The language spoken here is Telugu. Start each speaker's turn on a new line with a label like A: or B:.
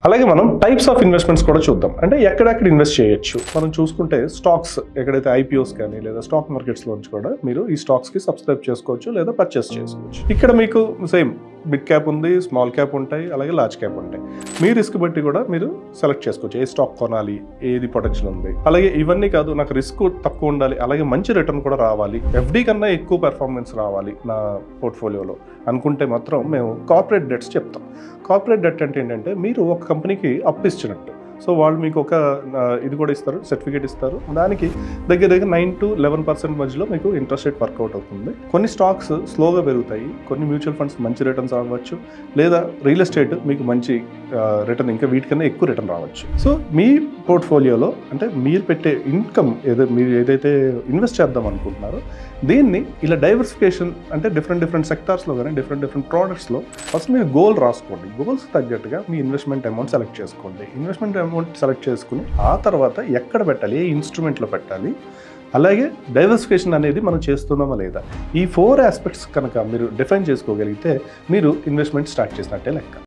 A: అలాగే మనం టైప్స్ ఆఫ్ ఇన్వెస్ట్మెంట్స్ కూడా చూద్దాం. అంటే ఎక్కడెక్కడ ఇన్వెస్ట్ చేయొచ్చు. మనం చూసుకుంటే స్టాక్స్ ఎక్కడైతే ఐపీఓస్ కానీ లేదా స్టాక్ మార్కెట్స్లో నుంచి కూడా మీరు ఈ స్టాక్స్కి సబ్స్క్రైబ్ చేసుకోవచ్చు లేదా పర్చేస్ చేసుకోవచ్చు. ఇక్కడ మీకు సేమ్ బిగ్ క్యాప్ ఉంది, స్మాల్ క్యాప్ ఉంటాయి, అలాగే లార్జ్ క్యాప్ ఉంటాయి. మీ రిస్క్ బట్టి కూడా మీరు సెలెక్ట్ చేసుకోవచ్చు. ఏ స్టాక్ కొనాలి, ఏది పొటెన్షియల్ ఉంది. అలాగే ఇవన్నీ కాదు, నాకు రిస్క్ తక్కువ ఉండాలి, అలాగే మంచి రిటర్న్ కూడా రావాలి, ఎఫ్డి కన్నా ఎక్కువ పెర్ఫార్మెన్స్ రావాలి నా పోర్ట్ఫోలియోలో అనుకుంటే మాత్రం మేము కార్పొరేట్ డెట్స్ చెప్తాం. కార్పొరేట్ డెట్ అంటే ఏంటంటే మీరు ఒక కంపెనీకి అప్పు ఇచ్చినట్టు. సో వాళ్ళు మీకు ఒక ఇది కూడా ఇస్తారు, సర్టిఫికేట్ ఇస్తారు. దానికి దగ్గర 9 to 11% మధ్యలో మీకు ఇంట్రెస్ట్ రేట్ వర్కౌట్ అవుతుంది. కొన్ని స్టాక్స్ స్లోగా పెరుగుతాయి, కొన్ని మ్యూచువల్ ఫండ్స్ మంచి రిటర్న్స్ రావచ్చు, లేదా రియల్ ఎస్టేట్ మీకు మంచి రిటర్న్ ఇంకా వీటికన్నా ఎక్కువ రిటర్న్ రావచ్చు. సో మీ పోర్ట్ఫోలియోలో అంటే మీరు పెట్టే ఇన్కమ్ మీరు ఏదైతే ఇన్వెస్ట్ చేద్దాం అనుకుంటున్నారో దీన్ని ఇలా డైవర్సిఫికేషన్ అంటే డిఫరెంట్ సెక్టార్స్లో కానీ డిఫరెంట్ ప్రోడక్ట్స్లో ఫస్ట్ మీరు గోల్ రాసుకోండి. గోల్స్ తగ్గట్టుగా మీ ఇన్వెస్ట్మెంట్ అమౌంట్ సెలెక్ట్ చేసుకోండి. ఇన్వెస్ట్మెంట్ అమౌంట్ సెలెక్ట్ చేసుకుని ఆ తర్వాత ఎక్కడ పెట్టాలి, ఏ ఇన్స్ట్రుమెంట్లో పెట్టాలి, అలాగే డైవర్సిఫికేషన్ అనేది మనం చేస్తున్నామా లేదా, ఈ 4 ఆస్పెక్ట్స్ కనుక మీరు డిఫైన్ చేసుకోగలిగితే మీరు ఇన్వెస్ట్మెంట్ స్టార్ట్ చేసినట్టే లెక్క.